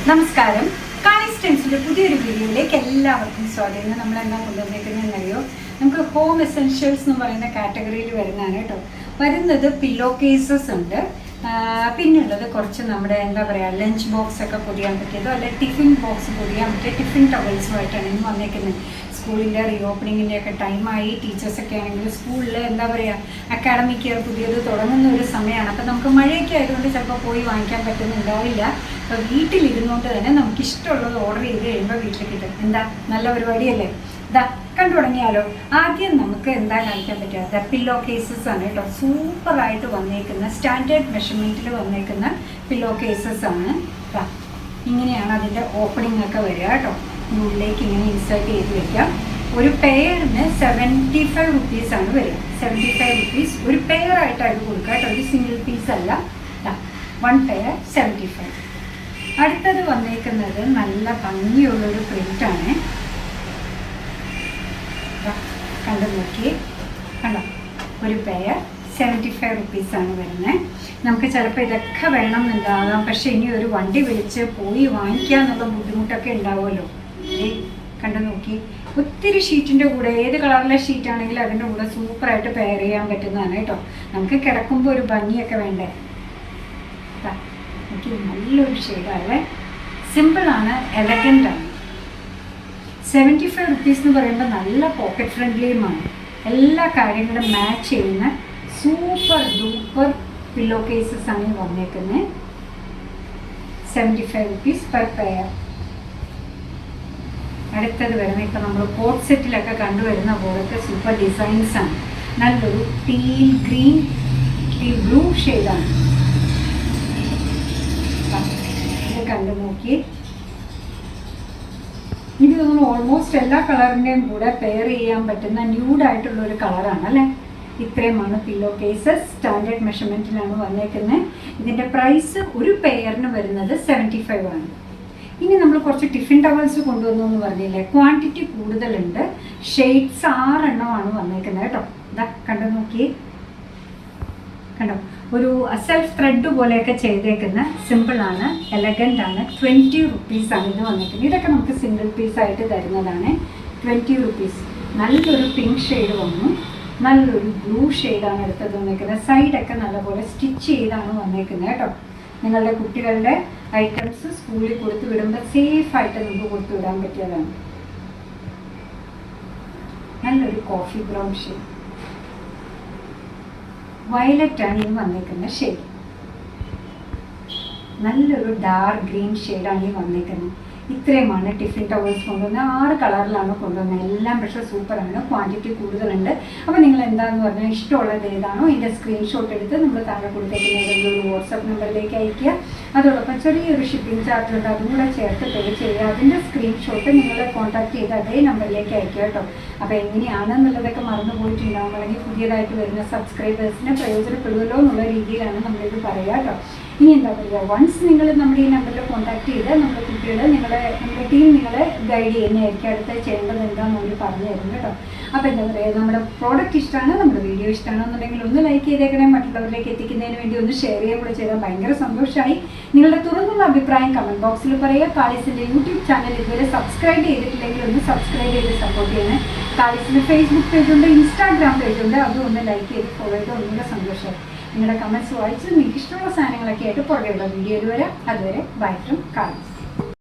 നമസ്കാരം. കാളിസ്റ്റൻസിന്റെ പുതിയൊരു വീഡിയോയിലേക്ക് എല്ലാവർക്കും സ്വാഗതം. നമ്മൾ എന്താ കൊണ്ടുവന്നേക്കുന്നതെന്നറിയോ? നമുക്ക് ഹോം എസെൻഷ്യൽസ് എന്ന് പറയുന്ന കാറ്റഗറിയിൽ വരുന്നതാണ് കേട്ടോ. വരുന്നത് പില്ലോ കേസസ് ഉണ്ട്, പിന്നുള്ളത് കുറച്ച് നമ്മുടെ എന്താ പറയുക ലഞ്ച് ബോക്സ് ഒക്കെ പൊതിയാൻ പറ്റിയതോ അല്ലെ ടിഫിൻ ബോക്സ് പൊതിയാൻ പറ്റിയ ടിഫിൻ ടവൽസുമായിട്ടാണ് ഇന്ന് വന്നേക്കുന്നത്. സ്കൂളിൻ്റെ റീഓപ്പണിങ്ങിൻ്റെ ഒക്കെ ടൈമായി. ടീച്ചേഴ്സൊക്കെ ആണെങ്കിൽ സ്കൂളിൽ എന്താ പറയുക അക്കാഡമിക് ഇയർ പുതിയത് തുടങ്ങുന്ന ഒരു സമയമാണ്. അപ്പോൾ നമുക്ക് മഴയൊക്കെ ആയതുകൊണ്ട് ചിലപ്പോൾ പോയി വാങ്ങിക്കാൻ പറ്റുന്നുണ്ടാവില്ല. അപ്പോൾ വീട്ടിലിരുന്നുകൊണ്ട് തന്നെ നമുക്ക് ഇഷ്ടമുള്ളത് ഓർഡർ ചെയ്ത് കഴിയുമ്പോൾ വീട്ടിൽ കിട്ടും. എന്താ നല്ല പരിപാടിയല്ലേ? ഇതാ കണ്ടു തുടങ്ങിയാലോ. ആദ്യം നമുക്ക് എന്താ കാണിക്കാൻ പറ്റുക? പില്ലോ കേസസ് ആണ് കേട്ടോ. സൂപ്പറായിട്ട് വന്നേക്കുന്ന സ്റ്റാൻഡേർഡ് മെഷർമെൻറ്റിൽ വന്നേക്കുന്ന പില്ലോ കേസസ് ആണ്. ഇങ്ങനെയാണ് അതിൻ്റെ ഓപ്പണിംഗ് ഒക്കെ വരിക കേട്ടോ. ഉള്ളിലേക്ക് ഇങ്ങനെ ഇൻസേർട്ട് ചെയ്ത് വയ്ക്കാം. ഒരു പെയറിന് 75 റുപ്പീസാണ് വരിക. 75 റുപ്പീസ് ഒരു പെയറായിട്ടാണ് കൊടുക്കുക കേട്ടോ. ഒരു സിംഗിൾ പീസ് അല്ല. 1 പെയർ 75. അടുത്തത് വന്നേക്കുന്നത് നല്ല ഭംഗിയുള്ളൊരു പ്രിൻ്റാണ്. കണ്ടു നോക്കി കണ്ടോ. ഒരു പെയർ 75 റുപ്പീസാണ് വരുന്നത്. നമുക്ക് ചിലപ്പോൾ ഇതൊക്കെ വേണം എന്നുണ്ടാകാം, പക്ഷെ ഇനി ഒരു വണ്ടി വിളിച്ച് പോയി വാങ്ങിക്കുക എന്നുള്ള ബുദ്ധിമുട്ടൊക്കെ ഉണ്ടാവുമല്ലോ. കണ്ടു നോക്കി. ഒത്തിരി ഷീറ്റിൻ്റെ കൂടെ ഏത് കളറിലെ ഷീറ്റാണെങ്കിലും അതിൻ്റെ കൂടെ സൂപ്പറായിട്ട് പെയർ ചെയ്യാൻ പറ്റുന്നതാണ് കേട്ടോ. നമുക്ക് കിടക്കുമ്പോൾ ഒരു ഭംഗിയൊക്കെ വേണ്ടേ. എനിക്ക് നല്ലൊരു ഷെയ്ഡാണ്. സിമ്പിളാണ്, എലഗൻ്റാണ്. 75 റുപ്പീസ് എന്ന് പറയുമ്പോൾ നല്ല പോക്കറ്റ് ഫ്രണ്ട്ലിയുമാണ്. എല്ലാ കാര്യങ്ങളും മാച്ച് ചെയ്യുന്ന സൂപ്പർ ഡൂപ്പർ പില്ലോ കേസസ് ആണ് വന്നേക്കുന്നത്. 75 റുപ്പീസ് പെർ പെയർ. അടുത്തത് വരുന്നത് ഇപ്പം നമ്മൾ കോട്ട് സെറ്റിലൊക്കെ കണ്ടുവരുന്ന പോലത്തെ സൂപ്പർ ഡിസൈൻസാണ്. നല്ലൊരു ടീൽ ഗ്രീൻ ടീൽ ബ്ലൂ ഷെയ്ഡാണ്. ഇത് കണ്ടു നോക്കി. ഇത് നമ്മൾ ഓൾമോസ്റ്റ് എല്ലാ കളറിൻ്റെയും കൂടെ പെയർ ചെയ്യാൻ പറ്റുന്ന ന്യൂഡായിട്ടുള്ള ഒരു കളറാണ് അല്ലേ. ഇത്രയുമാണ് പില്ലോ കേസസ്. സ്റ്റാൻഡേർഡ് മെഷർമെൻറ്റിലാണ് വന്നേക്കുന്നത്. ഇതിൻ്റെ പ്രൈസ് ഒരു പെയറിന് വരുന്നത് 75 ആണ്. ഇനി നമ്മൾ കുറച്ച് ടിഫിൻ ടവൽസ് കൊണ്ടുവന്നു എന്ന് പറഞ്ഞില്ലേ. ക്വാണ്ടിറ്റി കൂടുതലുണ്ട്. ഷെയ്ഡ്സ് 6 എണ്ണമാണ് വന്നേക്കുന്നത് കേട്ടോ. ഇതാ കണ്ടു നോക്കി. കണ്ടോ, ഒരു സെൽഫ് ത്രെഡ് പോലെയൊക്കെ ചെയ്തേക്കുന്ന സിമ്പിളാണ്, എലഗൻ്റ് ആണ്. 20 റുപ്പീസാണ് ഇത് വന്നേക്കുന്നത്. ഇതൊക്കെ നമുക്ക് സിംഗിൾ പീസായിട്ട് തരുന്നതാണ്. 20 റുപ്പീസ്. നല്ലൊരു പിങ്ക് ഷെയ്ഡ് വന്നു. നല്ലൊരു ബ്ലൂ ഷെയ്ഡാണ് എടുത്തത് വന്നേക്കുന്നത്. സൈഡൊക്കെ നല്ലപോലെ സ്റ്റിച്ച് ചെയ്താണ് വന്നേക്കുന്നത് കേട്ടോ. നിങ്ങളുടെ കുട്ടികളുടെ ഐറ്റംസ് സ്കൂളിൽ കൊടുത്തു വിടുമ്പോൾ സേഫായിട്ട് നമുക്ക് കൊടുത്തു വിടാൻ പറ്റിയതാണ്. നല്ലൊരു കോഫി ബ്രൗൺ ഷെയ്ഡ്. വയലറ്റ് ആണ് ഈ വന്നേക്കുന്ന ഷെയ്ഡ്. നല്ലൊരു ഡാർക്ക് ഗ്രീൻ ഷെയ്ഡാണ് ഈ വന്നേക്കുന്നത്. ഇത്രയുമാണ് ടിഫിൻ ടവൽസ് കൊണ്ടുവന്നത്. 6 കളറിലാണ് കൊണ്ടുവന്നത്. എല്ലാം പക്ഷേ സൂപ്പറാണ്. ക്വാണ്ടിറ്റി കൂടുതലുണ്ട്. അപ്പോൾ നിങ്ങൾ എന്താണെന്ന് പറഞ്ഞാൽ ഇഷ്ടമുള്ളത് ഏതാണോ ഇതിൻ്റെ സ്ക്രീൻഷോട്ട് എടുത്ത് നമ്മൾ താഴെ കൊടുത്തേക്കുന്ന ഏതെങ്കിലും ഒരു വാട്സപ്പ് നമ്പറിലേക്ക് അയയ്ക്കുക. അതോടൊപ്പം ചെറിയൊരു ഷിപ്പിംഗ് ചാർജ് ഉണ്ട്, അതും കൂടെ ചേർത്ത് പേ ചെയ്യുക. അതിൻ്റെ സ്ക്രീൻഷോട്ട് നിങ്ങളെ കോൺടാക്ട് ചെയ്ത് അതേ നമ്പറിലേക്ക് അയയ്ക്കുക കേട്ടോ. അപ്പോൾ എങ്ങനെയാണെന്നുള്ളതൊക്കെ മറന്നു പോയിട്ടുണ്ടാകും, അല്ലെങ്കിൽ പുതിയതായിട്ട് വരുന്ന സബ്സ്ക്രൈബേഴ്സിന് പ്രയോജനപ്പെടുമല്ലോ എന്നുള്ള രീതിയിലാണ് നമ്മളിത് പറയുക കേട്ടോ. ഇനി എന്താ പറയുക, വൺസ് നിങ്ങൾ നമ്മുടെ ഈ നമ്പറിൽ കോൺടാക്ട് ചെയ്ത് നമ്മുടെ കുട്ടികളെ നമ്മുടെ ടീം നിങ്ങളെ ഗൈഡ് ചെയ്യുന്നതായിരിക്കും. അടുത്ത ചെയ്യേണ്ടത് എന്താണെന്ന് നമ്മൾ പറഞ്ഞു തരും കേട്ടോ. അപ്പോൾ എന്താ പറയുക, നമ്മുടെ പ്രോഡക്റ്റ് ഇഷ്ടമാണ്, നമ്മുടെ വീഡിയോ ഇഷ്ടമാണെന്നുണ്ടെങ്കിൽ ഒന്ന് ലൈക്ക് ചെയ്തേക്കണേ. മറ്റുള്ളവരിലേക്ക് എത്തിക്കുന്നതിന് വേണ്ടി ഒന്ന് ഷെയർ ചെയ്യുക കൂടെ ചെയ്താൽ ഭയങ്കര സന്തോഷമായി. നിങ്ങളുടെ തുറന്നുള്ള അഭിപ്രായം കമൻറ്റ് ബോക്സിൽ പറയുക. കാളിസിൻ്റെ യൂട്യൂബ് ചാനൽ ഇതുവരെ സബ്സ്ക്രൈബ് ചെയ്തിട്ടില്ലെങ്കിൽ ഒന്ന് സബ്സ്ക്രൈബ് ചെയ്ത് സപ്പോർട്ട് ചെയ്യണേ. കാളിസിൻ്റെ ഫേസ്ബുക്ക് പേജുണ്ട്, ഇൻസ്റ്റാഗ്രാം പേജുണ്ട്, അതും ഒന്ന് ലൈക്ക് ചെയ്ത് ഫോളോ ചെയ്ത് ഒന്നുകൂടെ സന്തോഷമായി. നിങ്ങളുടെ കമൻറ്റ്സ് വായിച്ച് നിങ്ങൾക്ക് ഇഷ്ടമുള്ള സാധനങ്ങളൊക്കെ ആയിട്ട് പുറകെയുള്ള വീഡിയോയിൽ വരാം. അതുവരെ ബൈ ഫ്രം കാളിസ്.